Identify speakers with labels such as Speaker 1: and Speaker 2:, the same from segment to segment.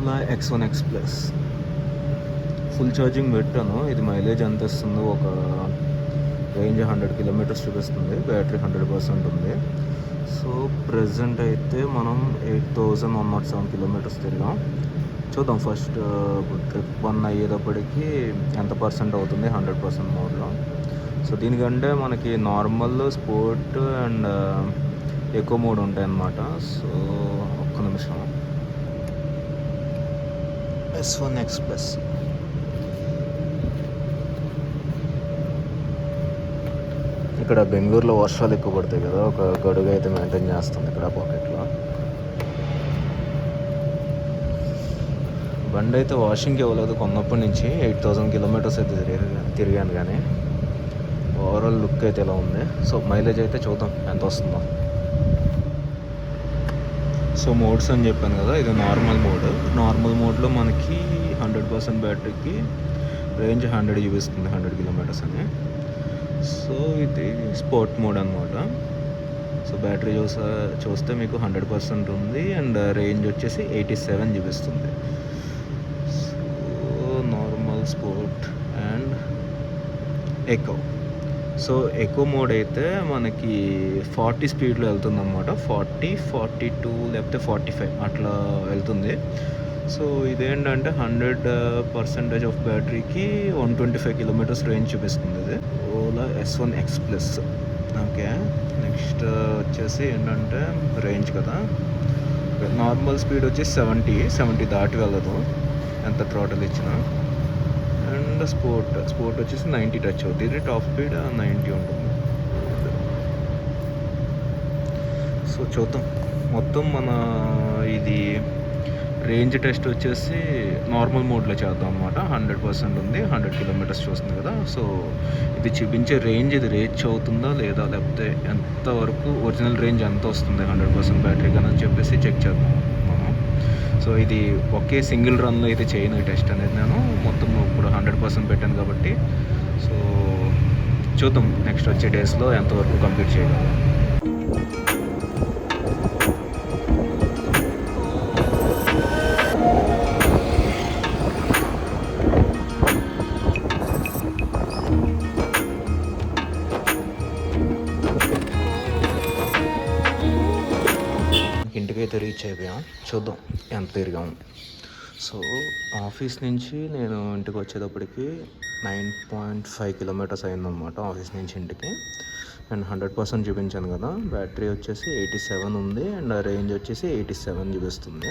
Speaker 1: Ola X1X plus full charging పెట్టాను. ఇది mileage ఎంత ఇస్తుందో, ఒక రేంజ్ 100 కిలోమీటర్స్ చూపిస్తుంది. బ్యాటరీ 100% ఉంది. సో ప్రజెంట్ అయితే మనం 8107 కిలోమీటర్స్ తిరిగాం. చూద్దాం ఫస్ట్ ట్రిప్ 1 అయ్యేటప్పటికి ఎంత పర్సెంట్ అవుతుంది 100% మోడ్లో. సో దీనికంటే మనకి నార్మల్, స్పోర్ట్ అండ్ ఎక్కువ మోడ్ ఉంటాయన్నమాట. సో ఒక్క నిమిషం. S1X ప్లస్ ఇక్కడ బెంగళూరులో వర్షాలు ఎక్కువ పడతాయి కదా, ఒక గడుగు అయితే మెయింటైన్ చేస్తుంది ఇక్కడ పాకెట్లో. బండి అయితే వాషింగ్కి ఇవ్వలేదు కొన్నప్పటి నుంచి. 8000 కిలోమీటర్స్ అయితే తిరిగాను కానీ ఓవరాల్ లుక్ అయితే ఇలా ఉంది. సో మైలేజ్ అయితే చూద్దాం ఎంత వస్తుందో. సో మోడ్స్ అని చెప్పాను కదా, ఇది నార్మల్ మోడ్. నార్మల్ మోడ్లో మనకి 100% బ్యాటరీకి రేంజ్ 100 చూపిస్తుంది, 100 కిలోమీటర్స్ అని. సో ఇది స్పోర్ట్ మోడ్ అనమాట. సో బ్యాటరీ చూస్తే మీకు 100% ఉంది అండ్ రేంజ్ వచ్చేసి 87 చూపిస్తుంది. So normal, sport and echo. So echo mode అయితే మనకి 40 స్పీడ్లో వెళ్తుంది అనమాట. 40, 42 లేకపోతే 45 అట్లా వెళ్తుంది. సో ఇదేంటంటే 100% ఆఫ్ బ్యాటరీకి 125 కిలోమీటర్స్ రేంజ్ చూపిస్తుంది ఇది. Ola S1X plus. Okay, next వచ్చేసి ఏంటంటే రేంజ్ కదా. నార్మల్ స్పీడ్ వచ్చేసి 70 దాటి వెళ్ళదు ఎంత థ్రాటల్ ఇచ్చినా. అండ్ స్పోర్ట్ వచ్చేసి 90 టచ్ అవుతుంది. ఇది టాప్ స్పీడ్ 90 ఉంటుంది. సో చూద్దాం. మొత్తం మన ఇది రేంజ్ టెస్ట్ వచ్చేసి నార్మల్ మోడ్లో చేద్దాం అనమాట. 100% ఉంది, 100 కిలోమీటర్స్ చూస్తుంది కదా. సో ఇది చూపించే రేంజ్ ఇది రీచ్ అవుతుందా లేదా, లేకపోతే ఎంతవరకు ఒరిజినల్ రేంజ్ ఎంత వస్తుంది 100% బ్యాటరీ కానీ అని చెప్పేసి చెక్ చేద్దాం మనం. సో ఇది ఒకే సింగిల్ రన్లో అయితే చేయను టెస్ట్ అనేది. నేను మొత్తం ఇప్పుడు 100% పెట్టాను కాబట్టి. సో చూద్దాం నెక్స్ట్ వచ్చే డేస్లో ఎంతవరకు కంప్లీట్ చేయగలం. ఇంటికైతే రీచ్ అయిపోయాం. చూద్దాం ఎంత తిరిగాము. సో ఆఫీస్ నుంచి నేను ఇంటికి వచ్చేటప్పటికి 9.5 కిలోమీటర్స్ అయిందన్నమాట, ఆఫీస్ నుంచి ఇంటికి. అండ్ 100% చూపించాను కదా. బ్యాటరీ వచ్చేసి 87 ఉంది అండ్ రేంజ్ వచ్చేసి 87 చూపిస్తుంది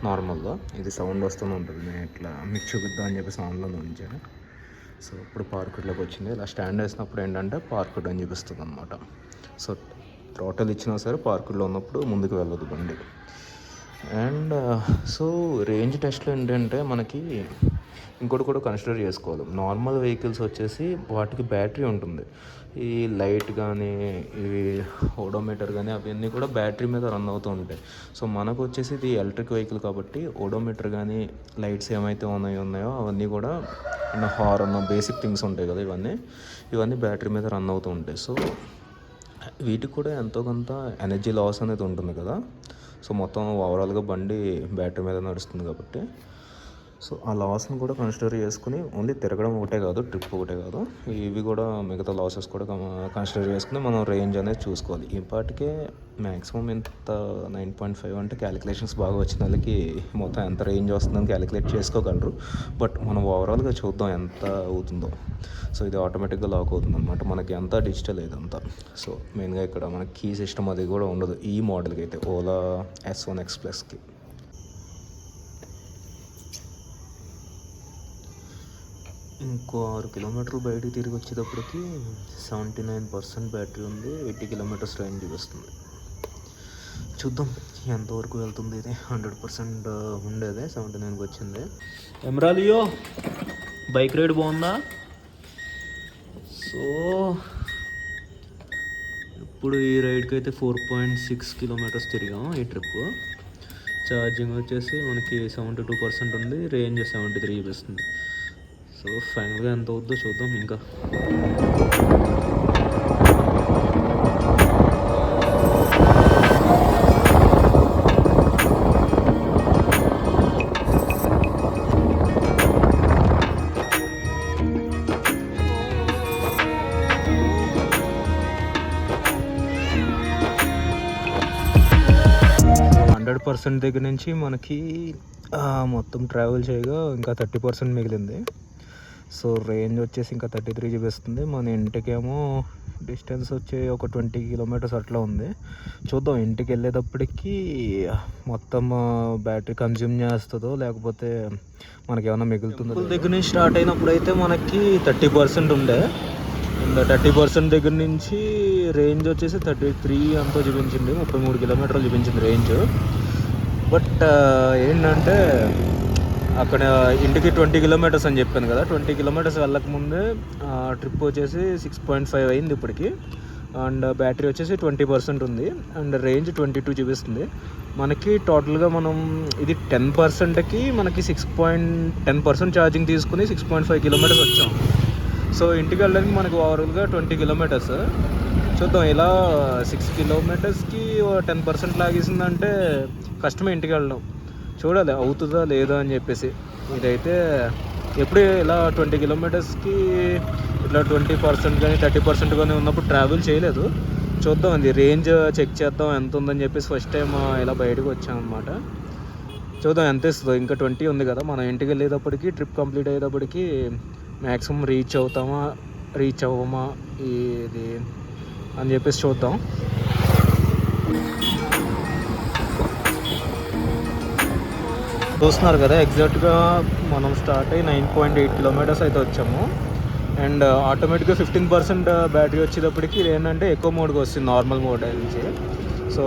Speaker 1: నార్మల్గా. ఇది సౌండ్ వస్తూనే ఉంటుంది. నేను ఇట్లా మీకు చూపిద్దాం అని చెప్పి సౌండ్లో ఉంచాను. సో ఇప్పుడు పార్కుడ్లోకి వచ్చింది. ఇలా స్టాండ్ వేసినప్పుడు ఏంటంటే పార్కుడ్ అని చూపిస్తుంది అనమాట. సో థ్రాటల్ ఇచ్చినా సరే పార్కుడ్లో ఉన్నప్పుడు ముందుకు వెళ్ళదు బండి. అండ్ సో రేంజ్ టెస్ట్లో ఏంటంటే మనకి ఇంకోటి కూడా కన్సిడర్ చేసుకోవాలి. నార్మల్ వెహికల్స్ వచ్చేసి వాటికి బ్యాటరీ ఉంటుంది. ఈ లైట్ కానీ, ఇవి ఓడోమీటర్ కానీ అవన్నీ కూడా బ్యాటరీ మీద రన్ అవుతూ ఉంటాయి. సో మనకు వచ్చేసి ఇది ఎలక్ట్రిక్ వెహికల్ కాబట్టి ఓడోమీటర్ కానీ, లైట్స్ ఏమైతే ఉన్నాయో అవన్నీ కూడా హార్న్, బేసిక్ థింగ్స్ ఉంటాయి కదా, ఇవన్నీ బ్యాటరీ మీద రన్ అవుతూ ఉంటాయి. సో వీటికి కూడా ఎంతో కొంత ఎనర్జీ లాస్ అనేది ఉంటుంది కదా. సో మొత్తం ఓవరాల్గా బండి బ్యాటరీ మీద నడుస్తుంది కాబట్టి సో ఆ లాస్ని కూడా కన్సిడర్ చేసుకుని ఓన్లీ తిరగడం ఒకటే కాదు, ట్రిప్ ఒకటే కాదు, ఇవి కూడా మిగతా లాసెస్ కూడా కన్సిడర్ చేసుకుని మనం రేంజ్ అనేది చూసుకోవాలి. ఇప్పటికే మ్యాక్సిమం ఇంత 9.5 అంటే క్యాలిక్యులేషన్స్ బాగా వచ్చిన వాళ్ళకి మొత్తం ఎంత రేంజ్ వస్తుందని క్యాలిక్యులేట్ చేసుకోగలరు. బట్ మనం ఓవరాల్గా చూద్దాం ఎంత అవుతుందో. సో ఇది ఆటోమేటిక్గా లాక్ అవుతుంది అనమాట. మనకి అంతా డిజిటల్ ఇదంతా. సో మెయిన్గా ఇక్కడ మనకి కీ సిస్టమ్ అది కూడా ఉండదు ఈ మోడల్కి అయితే, ఓలా S1X ప్లస్కి. ఇంకో 6 కిలోమీటర్లు బయటికి తిరిగి వచ్చేటప్పటికి 79% బ్యాటరీ ఉంది, 80 కిలోమీటర్స్ రేంజ్ చూపిస్తుంది. చూద్దాం ఎంతవరకు వెళ్తుంది ఇది. 100% ఉండేదే 79కి వచ్చింది. ఎమరాలియో బైక్ రైడ్ బాగుందా? సో ఇప్పుడు ఈ రైడ్కి అయితే 4.6 కిలోమీటర్స్ తిరిగాము ఈ ట్రిప్. ఛార్జింగ్ వచ్చేసి మనకి 72% ఉంది, రేంజ్ 73 చూపిస్తుంది. సో ఫైనల్గా ఎంత అవుద్దో చూద్దాం. ఇంకా 100% దగ్గర నుంచి మనకి మొత్తం ట్రావెల్ చేయగా ఇంకా 30% మిగిలింది. సో రేంజ్ వచ్చేసి ఇంకా 33 చూపిస్తుంది. మన ఇంటికేమో డిస్టెన్స్ వచ్చి ఒక 20 కిలోమీటర్స్ అట్లా ఉంది. చూద్దాం ఇంటికి వెళ్ళేటప్పటికి మొత్తం బ్యాటరీ కన్జ్యూమ్ చేస్తుందో లేకపోతే మనకేమైనా మిగులుతుందో. దగ్గర నుంచి స్టార్ట్ అయినప్పుడు అయితే మనకి 30% ఉండే, అండ్ 30% దగ్గర నుంచి రేంజ్ వచ్చేసి 33 అంతా చూపించింది. 33 కిలోమీటర్లు చూపించింది రేంజ్. బట్ ఏంటంటే అక్కడ ఇంటికి 20 కిలోమీటర్స్ అని చెప్పాను కదా, 20 కిలోమీటర్స్ వెళ్ళకముందే ట్రిప్ వచ్చేసి 6.5 అయింది ఇప్పటికి. అండ్ బ్యాటరీ వచ్చేసి 20% ఉంది, అండ్ రేంజ్ 22 చూపిస్తుంది. మనకి టోటల్గా మనం ఇది 10%కి మనకి 10% ఛార్జింగ్ తీసుకుని 6.5 కిలోమీటర్స్ వచ్చాం. సో ఇంటికి వెళ్ళడానికి మనకు ఓవరాల్గా 20 కిలోమీటర్స్. చూద్దాం ఇలా 6 కిలోమీటర్స్కి 10% లాగేసిందంటే కష్టమే ఇంటికి వెళ్ళడం. చూడాలి అవుతుందా లేదా అని చెప్పేసి. ఇదైతే ఎప్పుడు ఇలా 20 కిలోమీటర్స్కి ఇట్లా 20% కానీ 30% కానీ ఉన్నప్పుడు ట్రావెల్ చేయలేదు. చూద్దాం అది రేంజ్ చెక్ చేద్దాం ఎంత ఉందని చెప్పేసి ఫస్ట్ టైం ఇలా బయటకు వచ్చాం అనమాట. చూద్దాం ఎంత ఇస్తుందో. ఇంకా 20 ఉంది కదా, మనం ఇంటికి వెళ్ళేటప్పటికి ట్రిప్ కంప్లీట్ అయ్యేటప్పటికి మ్యాక్సిమం రీచ్ అవ్వమా ఇది అని చెప్పేసి చూద్దాం. చూస్తున్నారు కదా, ఎగ్జాక్ట్గా మనం స్టార్ట్ అయ్యి 9.8 కిలోమీటర్స్ అయితే వచ్చాము. అండ్ ఆటోమేటిక్గా 15% బ్యాటరీ వచ్చేటప్పటికి ఏంటంటే ఎక్కువ మోడ్కి వస్తుంది నార్మల్ మోడ్ నుంచి. సో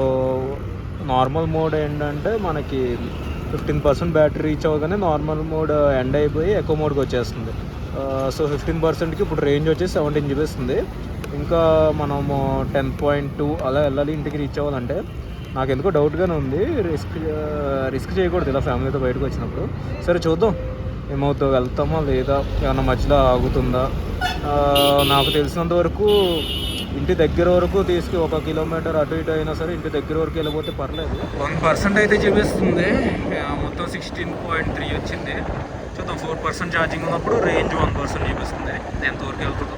Speaker 1: నార్మల్ మోడ్ ఏంటంటే మనకి 15% బ్యాటరీ రీచ్ అవ్వగానే నార్మల్ మోడ్ ఎండ్ అయిపోయి ఎక్కువ మోడ్కి వచ్చేస్తుంది. సో 15%కి ఇప్పుడు రేంజ్ వచ్చేసి 17 చూపిస్తుంది. ఇంకా మనము 10.2 అలా వెళ్ళాలి ఇంటికి రీచ్ అవ్వాలంటే. నాకు ఎందుకో డౌట్గానే ఉంది, రిస్క్ చేయకూడదు ఇలా ఫ్యామిలీతో బయటకు వచ్చినప్పుడు. సరే చూద్దాం ఏమవుతుందో, వెళ్తామా లేదా, ఏమన్నా మధ్యలో ఆగుతుందా. నాకు తెలిసినంత వరకు ఇంటి దగ్గర వరకు 1 కిలోమీటర్ అటు ఇటు అయినా సరే ఇంటి దగ్గర వరకు వెళ్ళిపోతే పర్లేదు. 1% అయితే చూపిస్తుంది, మొత్తం 16.3 వచ్చింది. చూద్దాం 4% ఛార్జింగ్ ఉన్నప్పుడు రేంజ్ 1% చూపిస్తుంది, ఎంతవరకు వెళ్తుందో.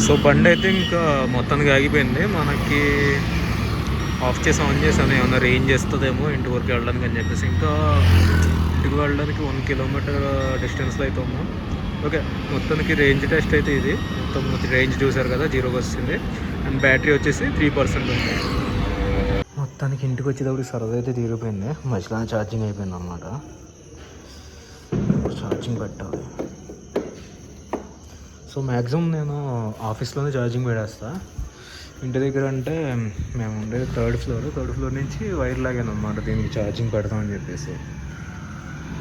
Speaker 1: సో బండి అయితే ఇంకా మొత్తానికి ఆగిపోయింది. మనకి ఆఫ్ చేసి ఆన్ చేసాను, ఏమైనా రేంజ్ చేస్తుందేమో ఇంటి వరకు వెళ్ళడానికి అని చెప్పేసి. ఇంకా ఇంటికి వెళ్ళడానికి 1 కిలోమీటర్ డిస్టెన్స్లో అయితే ఉన్నాం. ఓకే, మొత్తానికి రేంజ్ టెస్ట్ అయితే ఇది. మొత్తం రేంజ్ చూసారు కదా, 0కి వచ్చింది. అండ్ బ్యాటరీ వచ్చేసి 3% ఉంది. మొత్తానికి ఇంటికి వచ్చేటప్పుడు సరదా అయితే తీరిపోయింది. మధ్యలోనే ఛార్జింగ్ అయిపోయింది అన్నమాట. ఛార్జింగ్ పెట్టాలి. సో మ్యాక్సిమం నేను ఆఫీస్లోనే ఛార్జింగ్ పెట్టేస్తా. ఇంటి దగ్గర అంటే మేము ఉండేది థర్డ్ ఫ్లోర్ నుంచి వైర్ లాగాను అనమాట దీనికి ఛార్జింగ్ పెడతామని చెప్పేసి.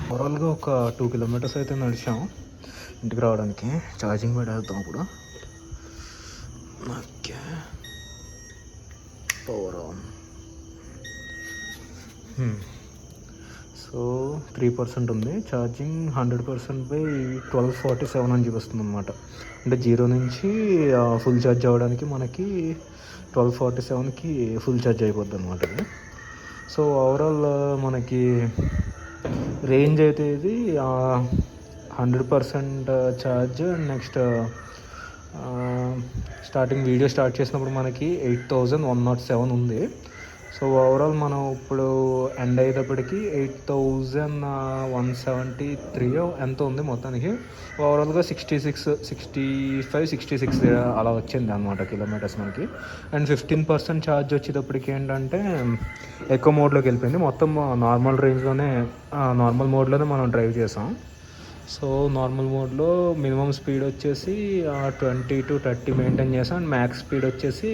Speaker 1: ఓవరాల్గా ఒక 2 కిలోమీటర్స్ అయితే నడిచాం ఇంటికి రావడానికి. ఛార్జింగ్ పెట్టేద్దాం ఇప్పుడు. Okay, power on. సో 3% ఉంది ఛార్జింగ్. 100% బై 1247 అని చూపిస్తుంది అనమాట. అంటే 0 నుంచి ఫుల్ ఛార్జ్ అవ్వడానికి మనకి 1247కి ఫుల్ ఛార్జ్ అయిపోద్ది అనమాట ఇది. సో ఓవరాల్ మనకి రేంజ్ అయితే ఇది 100% charge. Next starting video start చేసినప్పుడు మనకి 8107 ఉంది. సో ఓవరాల్ మనం ఇప్పుడు ఎండ్ అయ్యేటప్పటికి 8173 ఎంత ఉంది మొత్తానికి. ఓవరాల్గా 66 అలా వచ్చింది అనమాట కిలోమీటర్స్ మనకి. అండ్ 15% ఛార్జ్ వచ్చేటప్పటికి ఏంటంటే ఎక్కువ మోడ్లోకి వెళ్ళిపోయింది. మొత్తం నార్మల్ మోడ్లోనే మనం డ్రైవ్ చేసాం. సో నార్మల్ మోడ్లో మినిమం స్పీడ్ వచ్చేసి 20 to 30 మెయింటైన్ చేసాం. అండ్ మ్యాక్స్ స్పీడ్ వచ్చేసి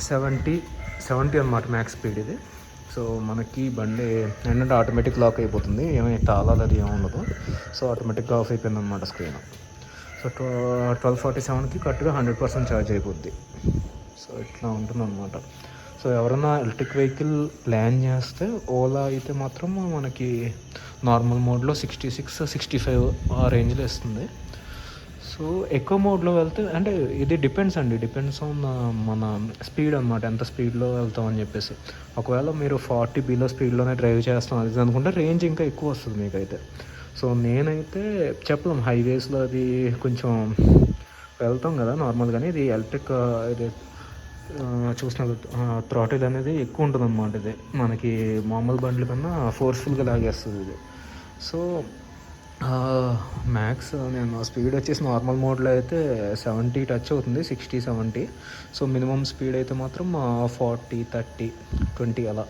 Speaker 1: 70 అనమాట మ్యాక్స్ స్పీడ్ ఇది. సో మనకి బండి ఏంటంటే ఆటోమేటిక్ లాక్ అయిపోతుంది, ఏమైనా తాళాలు అది ఏమి ఉండదు. సో ఆటోమేటిక్గా ఆఫ్ అయిపోయింది అనమాట స్క్రీన్. సో 1247కి కరెక్ట్గా 100% ఛార్జ్ అయిపోద్ది. సో ఇట్లా ఉంటుంది అనమాట. సో ఎవరైనా ఎలక్ట్రిక్ వెహికల్ ప్లాన్ చేస్తే ఓలా అయితే మాత్రం మనకి నార్మల్ మోడ్లో 66-65 ఆ రేంజ్లో ఇస్తుంది. సో ఎక్కువ మోడ్లో వెళ్తే అంటే ఇది డిపెండ్స్ ఆన్ మన స్పీడ్ అనమాట, ఎంత స్పీడ్లో వెళ్తామని చెప్పేసి. ఒకవేళ మీరు 40 బిలో స్పీడ్లోనే డ్రైవ్ చేస్తాం అది అనుకుంటే రేంజ్ ఇంకా ఎక్కువ వస్తుంది మీకైతే. సో నేనైతే చెప్పలేం, హైవేస్లో అది కొంచెం వెళ్తాం కదా నార్మల్గానే. ఇది ఎలక్ట్రిక్ ఇది చూసిన థ్రాటిల్ అనేది ఎక్కువ ఉంటుంది అనమాట. ఇది మనకి మామూలు బండ్ల కన్నా ఫోర్స్ఫుల్గా లాగేస్తుంది ఇది. సో మ్యాక్స్ నేను స్పీడ్ వచ్చేసి నార్మల్ మోడ్లో అయితే 70 టచ్ అవుతుంది, 60, 70. సో మినిమం స్పీడ్ అయితే మాత్రం 40, 30, 20 అలా.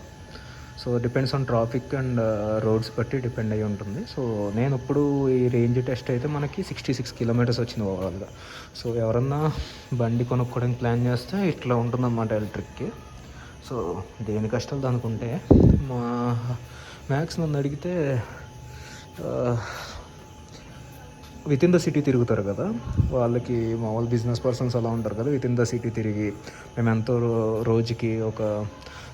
Speaker 1: So depends on traffic and roads బట్టి డిపెండ్ అయ్యి ఉంటుంది. సో నేను ఇప్పుడు ఈ రేంజ్ టెస్ట్ అయితే మనకి 66 కిలోమీటర్స్ వచ్చింది ఓవరాల్గా. సో ఎవరన్నా బండి కొనుక్కోవడానికి ప్లాన్ చేస్తే ఇట్లా ఉంటుందన్నమాట ఎలక్ట్రిక్కి. సో దేని కష్టాలు దానుకుంటే మా మ్యాక్స్ నన్ను అడిగితే విత్ ఇన్ ద సిటీ తిరుగుతారు కదా వాళ్ళకి, మామూలు బిజినెస్ పర్సన్స్ అలా ఉంటారు కదా, విత్ ఇన్ ద సిటీ తిరిగి మేము ఎంతో రోజుకి ఒక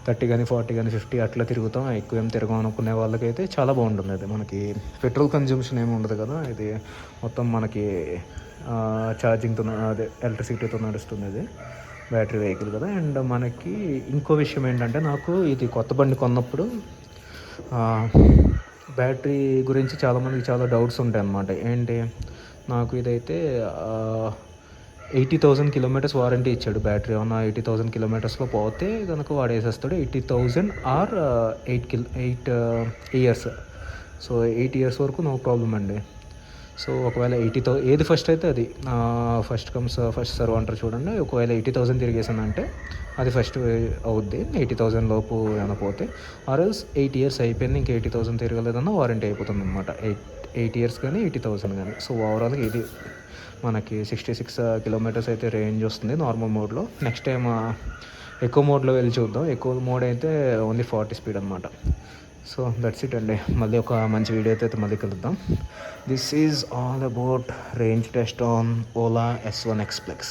Speaker 1: 30 కానీ 40 కానీ 50 అట్లా తిరుగుతాం, ఎక్కువ ఏం తిరగం అనుకునే వాళ్ళకైతే చాలా బాగుంటుంది. అది మనకి పెట్రోల్ కన్జ్యూమ్షన్ ఏమి ఉండదు కదా, ఇది మొత్తం మనకి ఛార్జింగ్తో అదే ఎలక్ట్రిసిటీతో నడుస్తుంది. ఇది బ్యాటరీ వెహికల్ కదా. అండ్ మనకి ఇంకో విషయం ఏంటంటే, నాకు ఇది కొత్త బండి కొన్నప్పుడు బ్యాటరీ గురించి చాలామందికి చాలా డౌట్స్ ఉంటాయి అన్నమాట. ఏంటి, నాకు ఇదైతే 80,000 కిలోమీటర్స్ వారంటీ ఇచ్చాడు బ్యాటరీ. ఏమన్నా 80,000 కిలోమీటర్స్లో పోతే కనుక వాడు వేసేస్తాడు 80,000 ఆర్ 8 ఇయర్స్. సో 8 ఇయర్స్ వరకు నో ప్రాబ్లం అండి. సో ఒకవేళ 80,000 ఏది ఫస్ట్ అయితే అది ఫస్ట్ కమ్స్ ఫస్ట్ సర్వ్ అంటారు చూడండి. ఒకవేళ 80,000 తిరిగేసిందంటే అది ఫస్ట్ అవుద్ది, 80,000 లోపు ఏమైనా పోతే. ఆర్ఎల్స్ 8 ఇయర్స్ అయిపోయింది, ఇంకా 80,000 తిరగలేదన్నా వారంటీ అయిపోతుంది అనమాట. 8 ఇయర్స్ కానీ 80,000 కానీ. సో ఓవరాల్గా ఇది మనకి 66 కిలోమీటర్స్ అయితే రేంజ్ వస్తుంది నార్మల్ మోడ్లో. నెక్స్ట్ టైం ఎక్కువ మోడ్లో వెళ్ళి చూద్దాం. ఎక్కువ మోడ్ అయితే ఓన్లీ 40 స్పీడ్ అనమాట. సో దట్స్ ఇట్ అండి. మళ్ళీ ఒక మంచి వీడియో అయితే మళ్ళీ కలుద్దాం. This is all about range test on Ola S1 X Flex.